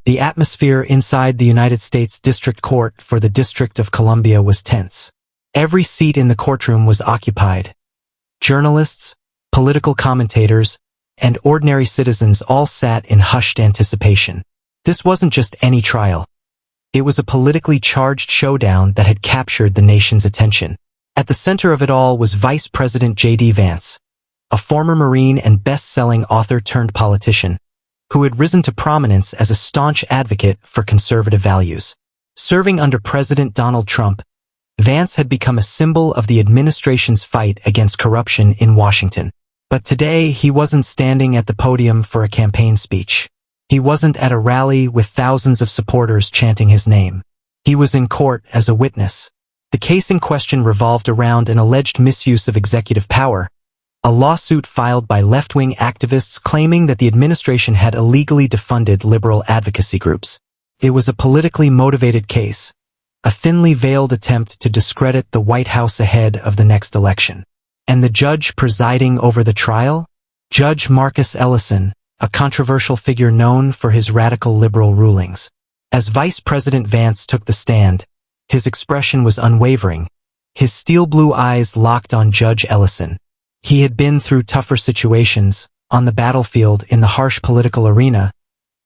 The atmosphere inside the United States District Court for the District of Columbia was tense. Every seat in the courtroom was occupied. Journalists, political commentators, and ordinary citizens all sat in hushed anticipation. This wasn't just any trial. It was a politically charged showdown that had captured the nation's attention. At the center of it all was Vice President JD Vance, a former Marine and best-selling author turned politician, who had risen to prominence as a staunch advocate for conservative values. Serving under President Donald Trump, Vance had become a symbol of the administration's fight against corruption in Washington. But today, he wasn't standing at the podium for a campaign speech. He wasn't at a rally with thousands of supporters chanting his name. He was in court as a witness. The case in question revolved around an alleged misuse of executive power, a lawsuit filed by left-wing activists claiming that the administration had illegally defunded liberal advocacy groups. It was a politically motivated case, a thinly veiled attempt to discredit the White House ahead of the next election. And the judge presiding over the trial? Judge Marcus Ellison, a controversial figure known for his radical liberal rulings. As Vice President Vance took the stand, his expression was unwavering. His steel-blue eyes locked on Judge Ellison. He had been through tougher situations, on the battlefield in the harsh political arena,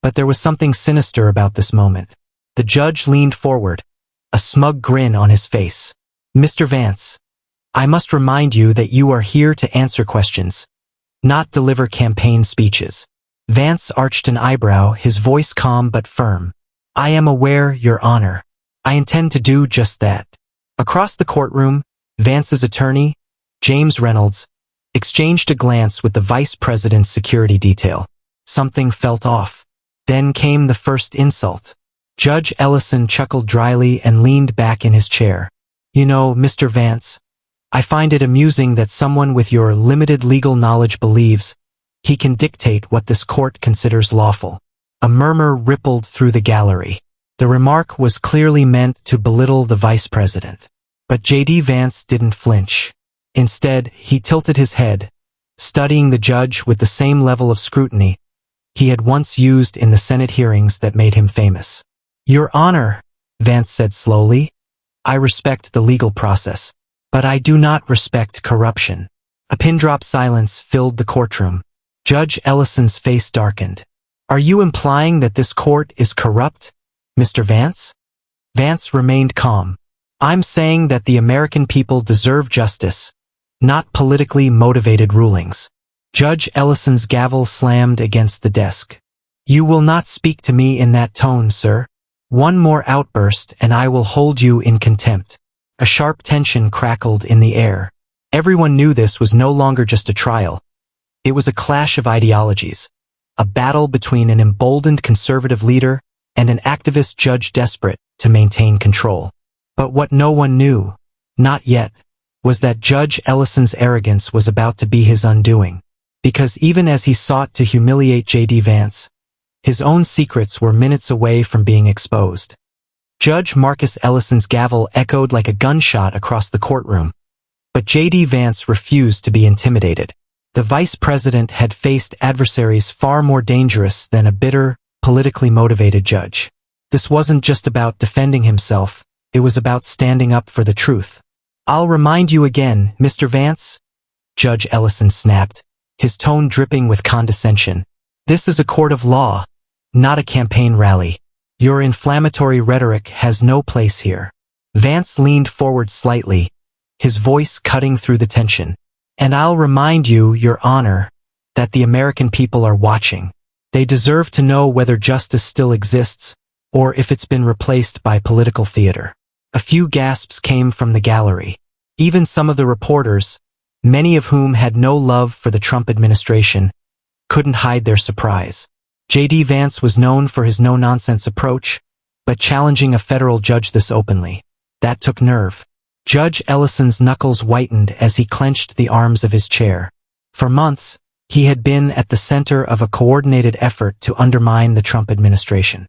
but there was something sinister about this moment. The judge leaned forward, a smug grin on his face. "Mr. Vance, I must remind you that you are here to answer questions, not deliver campaign speeches." Vance arched an eyebrow, his voice calm but firm. "I am aware, Your Honor. I intend to do just that." Across the courtroom, Vance's attorney, James Reynolds, exchanged a glance with the vice president's security detail. Something felt off. Then came the first insult. Judge Ellison chuckled dryly and leaned back in his chair. "You know, Mr. Vance, I find it amusing that someone with your limited legal knowledge believes he can dictate what this court considers lawful." A murmur rippled through the gallery. The remark was clearly meant to belittle the vice president. But JD Vance didn't flinch. Instead, he tilted his head, studying the judge with the same level of scrutiny he had once used in the Senate hearings that made him famous. "Your Honor," Vance said slowly, "I respect the legal process, but I do not respect corruption." A pin-drop silence filled the courtroom. Judge Ellison's face darkened. "Are you implying that this court is corrupt, Mr. Vance?" Vance remained calm. "I'm saying that the American people deserve justice, not politically motivated rulings." Judge Ellison's gavel slammed against the desk. "You will not speak to me in that tone, sir. One more outburst and I will hold you in contempt." A sharp tension crackled in the air. Everyone knew this was no longer just a trial. It was a clash of ideologies, a battle between an emboldened conservative leader and an activist judge desperate to maintain control. But what no one knew, not yet, was that Judge Ellison's arrogance was about to be his undoing. Because even as he sought to humiliate JD Vance, his own secrets were minutes away from being exposed. Judge Marcus Ellison's gavel echoed like a gunshot across the courtroom. But JD Vance refused to be intimidated. The vice president had faced adversaries far more dangerous than a bitter, politically motivated judge. This wasn't just about defending himself, it was about standing up for the truth. "I'll remind you again, Mr. Vance," Judge Ellison snapped, his tone dripping with condescension. "This is a court of law, not a campaign rally. Your inflammatory rhetoric has no place here." Vance leaned forward slightly, his voice cutting through the tension. "And I'll remind you, Your Honor, that the American people are watching. They deserve to know whether justice still exists, or if it's been replaced by political theater." A few gasps came from the gallery. Even some of the reporters, many of whom had no love for the Trump administration, couldn't hide their surprise. JD Vance was known for his no-nonsense approach, but challenging a federal judge this openly, that took nerve. Judge Ellison's knuckles whitened as he clenched the arms of his chair. For months, he had been at the center of a coordinated effort to undermine the Trump administration.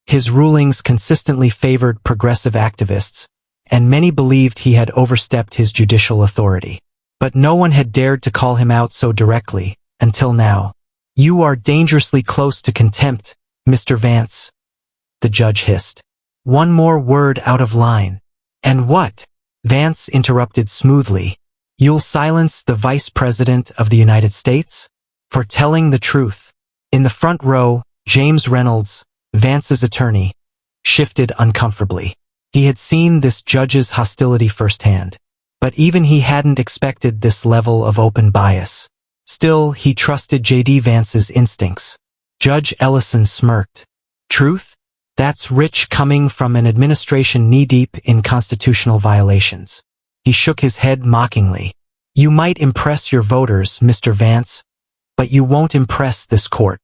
His rulings consistently favored progressive activists, and many believed he had overstepped his judicial authority. But no one had dared to call him out so directly, until now. "You are dangerously close to contempt, Mr. Vance," the judge hissed. One more word out of line. And what? Vance interrupted smoothly. You'll silence the Vice President of the United States? For telling the truth. In the front row, James Reynolds, Vance's attorney, shifted uncomfortably. He had seen this judge's hostility firsthand. But even he hadn't expected this level of open bias. Still, he trusted JD Vance's instincts. Judge Ellison smirked. Truth? That's rich coming from an administration knee-deep in constitutional violations. He shook his head mockingly. You might impress your voters, Mr. Vance, but you won't impress this court.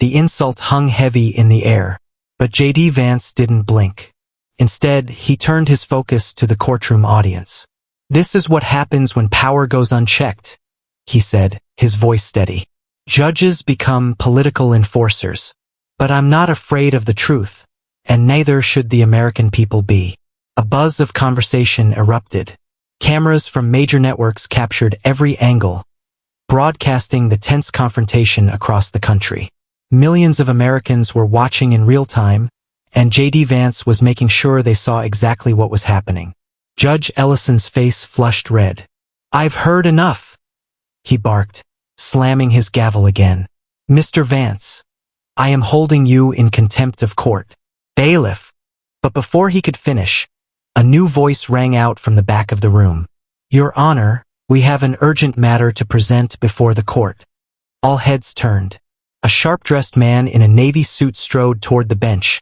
The insult hung heavy in the air, but JD Vance didn't blink. Instead, he turned his focus to the courtroom audience. This is what happens when power goes unchecked, he said, his voice steady. Judges become political enforcers. But I'm not afraid of the truth, and neither should the American people be. A buzz of conversation erupted. Cameras from major networks captured every angle, broadcasting the tense confrontation across the country. Millions of Americans were watching in real time, and JD Vance was making sure they saw exactly what was happening. Judge Ellison's face flushed red. I've heard enough, he barked, slamming his gavel again. Mr. Vance, I am holding you in contempt of court. Bailiff. But before he could finish, a new voice rang out from the back of the room. Your Honor, we have an urgent matter to present before the court. All heads turned. A sharp-dressed man in a navy suit strode toward the bench,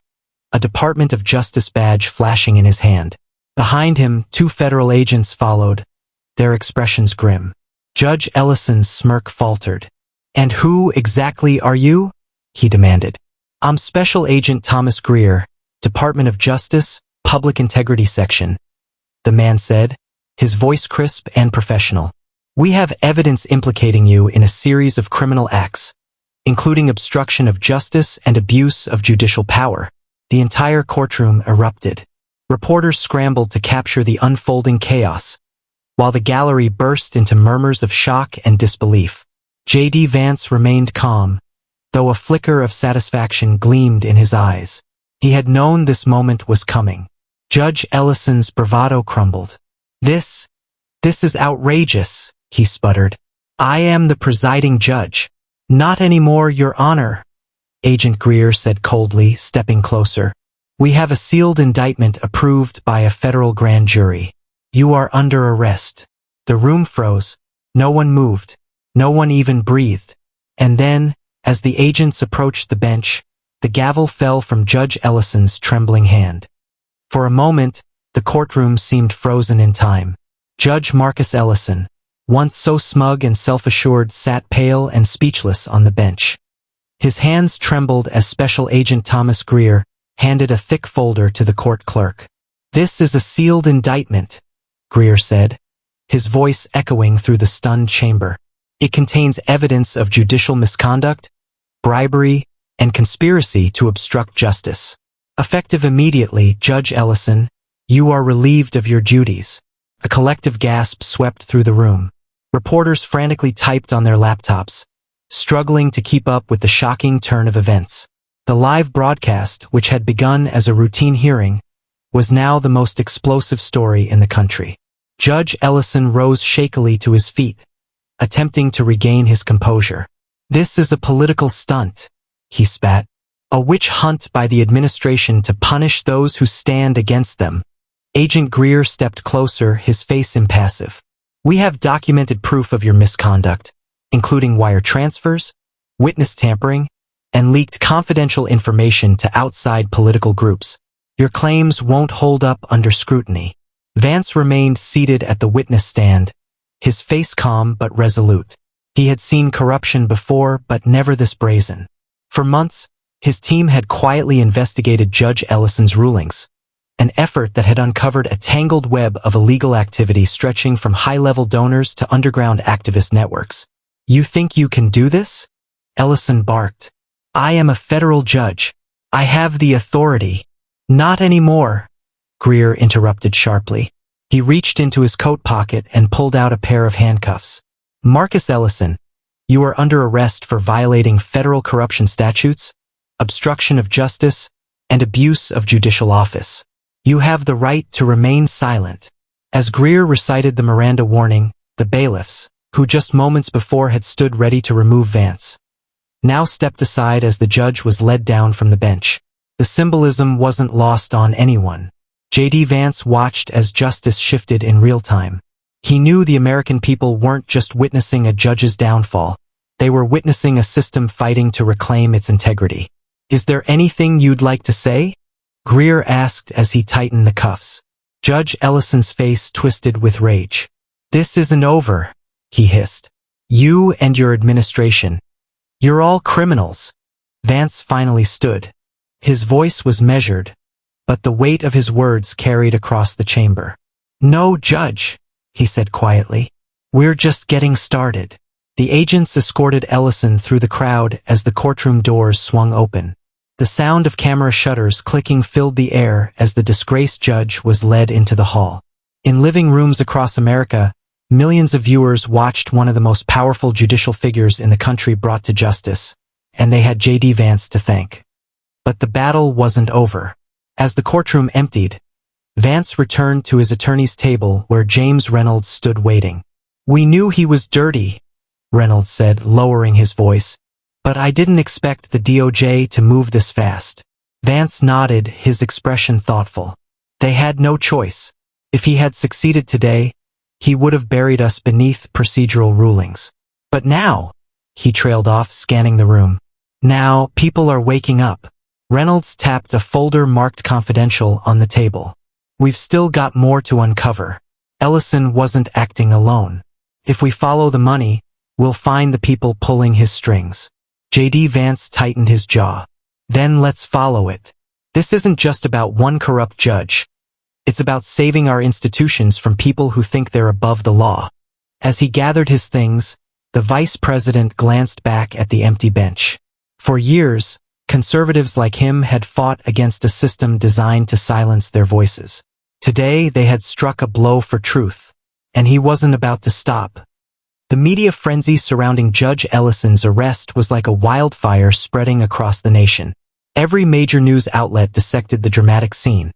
a Department of Justice badge flashing in his hand. Behind him, 2 federal agents followed, their expressions grim. Judge Ellison's smirk faltered. And who exactly are you? He demanded. I'm Special Agent Thomas Greer, Department of Justice, Public Integrity Section, the man said, his voice crisp and professional. We have evidence implicating you in a series of criminal acts, including obstruction of justice and abuse of judicial power. The entire courtroom erupted. Reporters scrambled to capture the unfolding chaos, while the gallery burst into murmurs of shock and disbelief. JD Vance remained calm, though a flicker of satisfaction gleamed in his eyes. He had known this moment was coming. Judge Ellison's bravado crumbled. This is outrageous, he sputtered. I am the presiding judge. Not anymore, Your Honor, Agent Greer said coldly, stepping closer. We have a sealed indictment approved by a federal grand jury. You are under arrest. The room froze. No one moved. No one even breathed. And then, as the agents approached the bench, the gavel fell from Judge Ellison's trembling hand. For a moment, the courtroom seemed frozen in time. Judge Marcus Ellison, once so smug and self-assured, sat pale and speechless on the bench. His hands trembled as Special Agent Thomas Greer handed a thick folder to the court clerk. This is a sealed indictment, Greer said, his voice echoing through the stunned chamber. It contains evidence of judicial misconduct, bribery, and conspiracy to obstruct justice. Effective immediately, Judge Ellison, you are relieved of your duties. A collective gasp swept through the room. Reporters frantically typed on their laptops, struggling to keep up with the shocking turn of events. The live broadcast, which had begun as a routine hearing, was now the most explosive story in the country. Judge Ellison rose shakily to his feet, attempting to regain his composure. This is a political stunt, he spat. A witch hunt by the administration to punish those who stand against them. Agent Greer stepped closer, his face impassive. We have documented proof of your misconduct, including wire transfers, witness tampering, and leaked confidential information to outside political groups. Your claims won't hold up under scrutiny. Vance remained seated at the witness stand, his face calm but resolute. He had seen corruption before, but never this brazen. For months, his team had quietly investigated Judge Ellison's rulings, an effort that had uncovered a tangled web of illegal activity stretching from high-level donors to underground activist networks. You think you can do this? Ellison barked. I am a federal judge. I have the authority. Not anymore, Greer interrupted sharply. He reached into his coat pocket and pulled out a pair of handcuffs. Marcus Ellison, you are under arrest for violating federal corruption statutes, obstruction of justice, and abuse of judicial office. You have the right to remain silent. As Greer recited the Miranda warning, the bailiffs, who just moments before had stood ready to remove Vance, now stepped aside as the judge was led down from the bench. The symbolism wasn't lost on anyone. JD Vance watched as justice shifted in real time. He knew the American people weren't just witnessing a judge's downfall. They were witnessing a system fighting to reclaim its integrity. "Is there anything you'd like to say?" Greer asked as he tightened the cuffs. Judge Ellison's face twisted with rage. "This isn't over," he hissed. "You and your administration. You're all criminals." Vance finally stood. His voice was measured, but the weight of his words carried across the chamber. "No, Judge," he said quietly. "We're just getting started." The agents escorted Ellison through the crowd as the courtroom doors swung open. The sound of camera shutters clicking filled the air as the disgraced judge was led into the hall. In living rooms across America, millions of viewers watched one of the most powerful judicial figures in the country brought to justice, and they had JD Vance to thank. But the battle wasn't over. As the courtroom emptied, Vance returned to his attorney's table where James Reynolds stood waiting. "We knew he was dirty," Reynolds said, lowering his voice, "but I didn't expect the DOJ to move this fast." Vance nodded, his expression thoughtful. "They had no choice. If he had succeeded today, he would have buried us beneath procedural rulings. But now," he trailed off, scanning the room, "now people are waking up." Reynolds tapped a folder marked confidential on the table. "We've still got more to uncover." Ellison wasn't acting alone. "If we follow the money, we'll find the people pulling his strings." JD Vance tightened his jaw. "Then let's follow it. This isn't just about one corrupt judge. It's about saving our institutions from people who think they're above the law." As he gathered his things, the vice president glanced back at the empty bench. For years, conservatives like him had fought against a system designed to silence their voices. Today, they had struck a blow for truth, and he wasn't about to stop. The media frenzy surrounding Judge Ellison's arrest was like a wildfire spreading across the nation. Every major news outlet dissected the dramatic scene.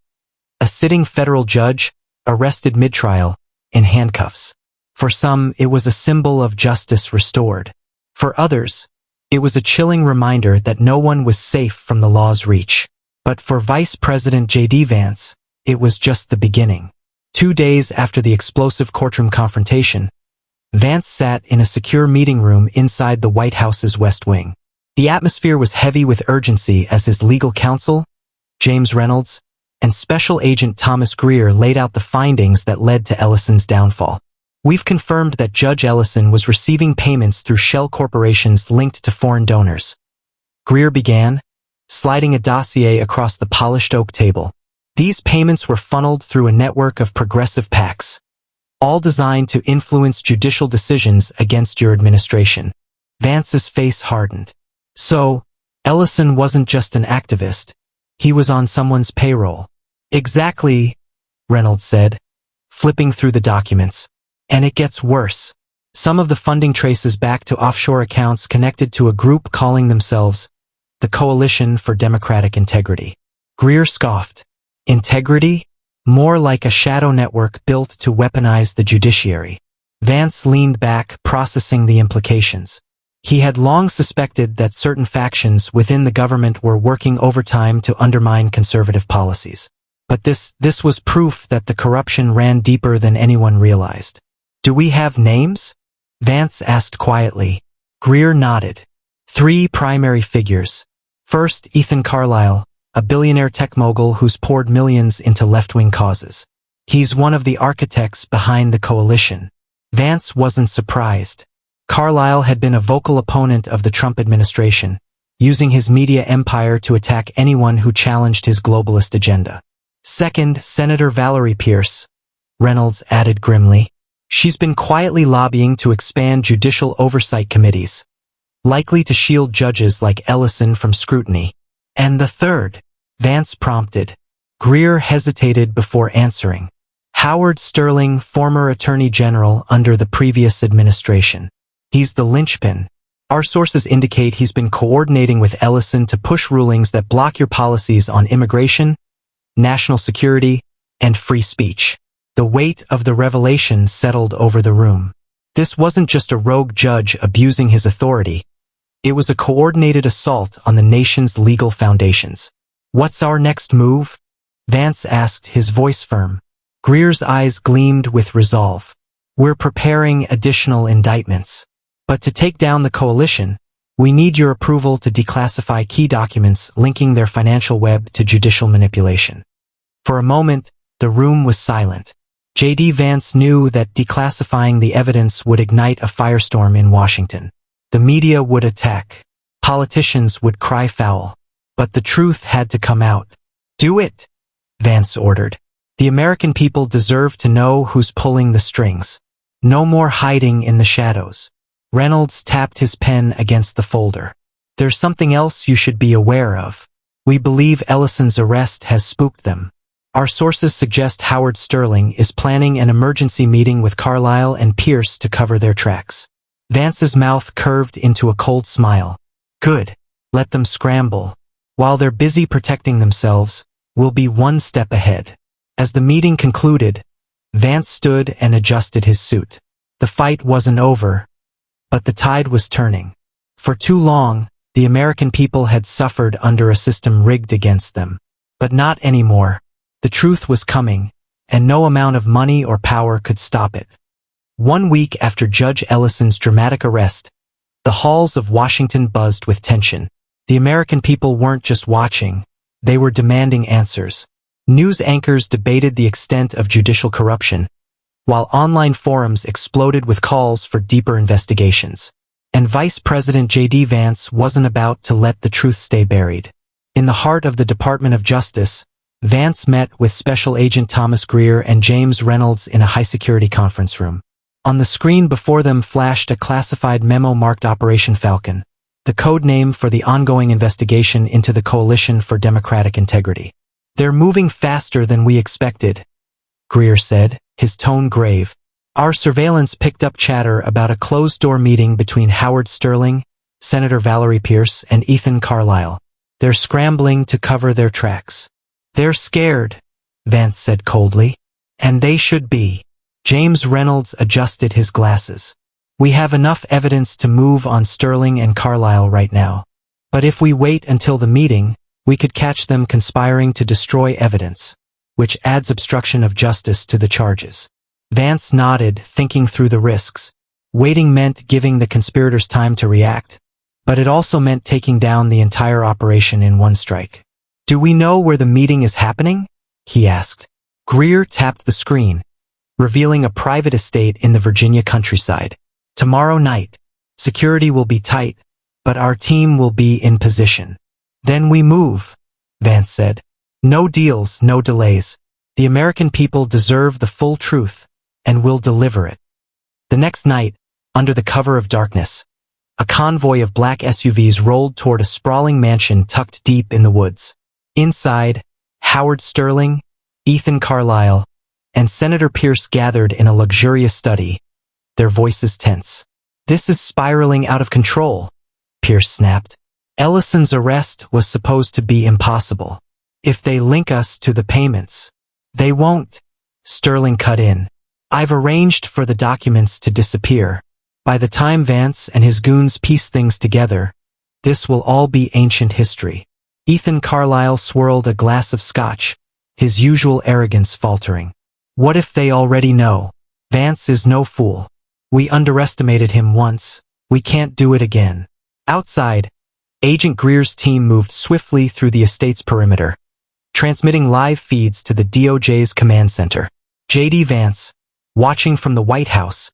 A sitting federal judge, arrested mid-trial, in handcuffs. For some, it was a symbol of justice restored. For others, it was a chilling reminder that no one was safe from the law's reach. But for Vice President JD Vance, it was just the beginning. 2 days after the explosive courtroom confrontation, Vance sat in a secure meeting room inside the White House's West Wing. The atmosphere was heavy with urgency as his legal counsel, James Reynolds, and Special Agent Thomas Greer laid out the findings that led to Ellison's downfall. "We've confirmed that Judge Ellison was receiving payments through shell corporations linked to foreign donors," Greer began, sliding a dossier across the polished oak table. "These payments were funneled through a network of progressive PACs, all designed to influence judicial decisions against your administration." Vance's face hardened. "So, Ellison wasn't just an activist. He was on someone's payroll." "Exactly," Reynolds said, flipping through the documents. "And it gets worse. Some of the funding traces back to offshore accounts connected to a group calling themselves the Coalition for Democratic Integrity." Greer scoffed. "Integrity? More like a shadow network built to weaponize the judiciary." Vance leaned back, processing the implications. He had long suspected that certain factions within the government were working overtime to undermine conservative policies. But this was proof that the corruption ran deeper than anyone realized. "Do we have names?" Vance asked quietly. Greer nodded. 3 primary figures. First, Ethan Carlisle, a billionaire tech mogul who's poured millions into left-wing causes. He's one of the architects behind the coalition. Vance wasn't surprised. Carlisle had been a vocal opponent of the Trump administration, using his media empire to attack anyone who challenged his globalist agenda. Second, Senator Valerie Pierce, Reynolds added grimly. She's been quietly lobbying to expand judicial oversight committees, likely to shield judges like Ellison from scrutiny. And the third, Vance prompted. Greer hesitated before answering. Howard Sterling, former Attorney General under the previous administration. He's the linchpin, Our sources indicate he's been coordinating with Ellison to push rulings that block your policies on immigration, national security, and free speech. The weight of the revelation settled over the room. This wasn't just a rogue judge abusing his authority. It was a coordinated assault on the nation's legal foundations. "What's our next move?" Vance asked, his voice firm. Greer's eyes gleamed with resolve. "We're preparing additional indictments. But to take down the coalition, we need your approval to declassify key documents linking their financial web to judicial manipulation." For a moment, the room was silent. JD Vance knew that declassifying the evidence would ignite a firestorm in Washington. The media would attack. Politicians would cry foul. But the truth had to come out. "Do it," Vance ordered. "The American people deserve to know who's pulling the strings. No more hiding in the shadows." Reynolds tapped his pen against the folder. "There's something else you should be aware of. We believe Ellison's arrest has spooked them. Our sources suggest Howard Sterling is planning an emergency meeting with Carlisle and Pierce to cover their tracks." Vance's mouth curved into a cold smile. "Good. Let them scramble. While they're busy protecting themselves, we'll be one step ahead." As the meeting concluded, Vance stood and adjusted his suit. The fight wasn't over, but the tide was turning. For too long, the American people had suffered under a system rigged against them. But not anymore. The truth was coming, and no amount of money or power could stop it. 1 week after Judge Ellison's dramatic arrest, the halls of Washington buzzed with tension. The American people weren't just watching, they were demanding answers. News anchors debated the extent of judicial corruption, while online forums exploded with calls for deeper investigations. And Vice President JD Vance wasn't about to let the truth stay buried. In the heart of the Department of Justice, Vance met with Special Agent Thomas Greer and James Reynolds in a high-security conference room. On the screen before them flashed a classified memo marked Operation Falcon, the code name for the ongoing investigation into the Coalition for Democratic Integrity. "They're moving faster than we expected," Greer said, his tone grave. "Our surveillance picked up chatter about a closed-door meeting between Howard Sterling, Senator Valerie Pierce, and Ethan Carlisle. They're scrambling to cover their tracks." "They're scared," Vance said coldly. "And they should be." James Reynolds adjusted his glasses. "We have enough evidence to move on Sterling and Carlisle right now. But if we wait until the meeting, we could catch them conspiring to destroy evidence, which adds obstruction of justice to the charges." Vance nodded, thinking through the risks. Waiting meant giving the conspirators time to react, but it also meant taking down the entire operation in one strike. "Do we know where the meeting is happening?" he asked. Greer tapped the screen, revealing a private estate in the Virginia countryside. "Tomorrow night. Security will be tight, but our team will be in position." "Then we move," Vance said. "No deals, no delays. The American people deserve the full truth, and we'll deliver it." The next night, under the cover of darkness, a convoy of black SUVs rolled toward a sprawling mansion tucked deep in the woods. Inside, Howard Sterling, Ethan Carlisle, and Senator Pierce gathered in a luxurious study, their voices tense. "This is spiraling out of control," Pierce snapped. "Ellison's arrest was supposed to be impossible. If they link us to the payments." "They won't," Sterling cut in. "I've arranged for the documents to disappear. By the time Vance and his goons piece things together, this will all be ancient history." Ethan Carlisle swirled a glass of scotch, his usual arrogance faltering. "What if they already know? Vance is no fool. We underestimated him once. We can't do it again." Outside, Agent Greer's team moved swiftly through the estate's perimeter, transmitting live feeds to the DOJ's command center. JD Vance, watching from the White House,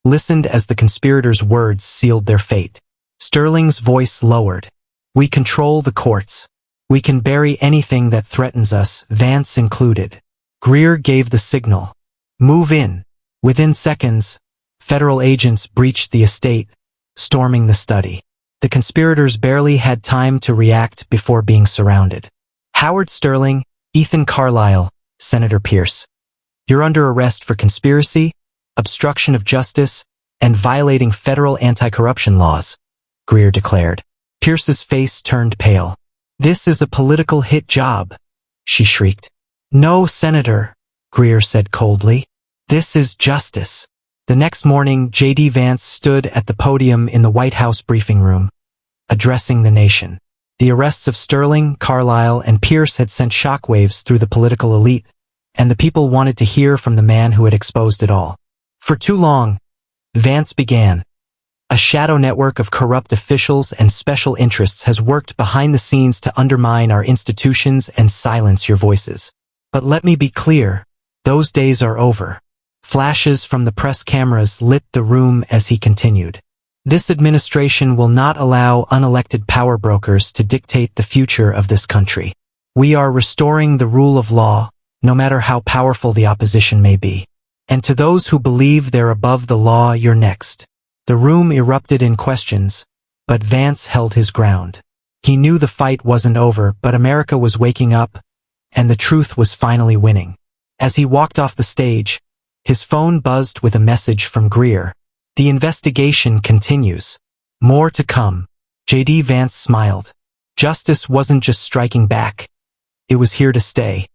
listened as the conspirators' words sealed their fate. Sterling's voice lowered. "We control the courts. We can bury anything that threatens us, Vance included." Greer gave the signal. "Move in." Within seconds, federal agents breached the estate, storming the study. The conspirators barely had time to react before being surrounded. "Howard Sterling, Ethan Carlisle, Senator Pierce. You're under arrest for conspiracy, obstruction of justice, and violating federal anti-corruption laws," Greer declared. Pierce's face turned pale. This is a political hit job, she shrieked. No, Senator, Greer said coldly. This is justice. The next morning, JD Vance stood at the podium in the White House briefing room, addressing the nation. The arrests of Sterling, Carlisle, and Pierce had sent shockwaves through the political elite, and the people wanted to hear from the man who had exposed it all. For too long, Vance began. A shadow network of corrupt officials and special interests has worked behind the scenes to undermine our institutions and silence your voices. But let me be clear, those days are over. Flashes from the press cameras lit the room as he continued. This administration will not allow unelected power brokers to dictate the future of this country. We are restoring the rule of law, no matter how powerful the opposition may be. And to those who believe they're above the law, you're next. The room erupted in questions, but Vance held his ground. He knew the fight wasn't over, but America was waking up, and the truth was finally winning. As he walked off the stage, his phone buzzed with a message from Greer. The investigation continues. More to come. JD Vance smiled. Justice wasn't just striking back. It was here to stay.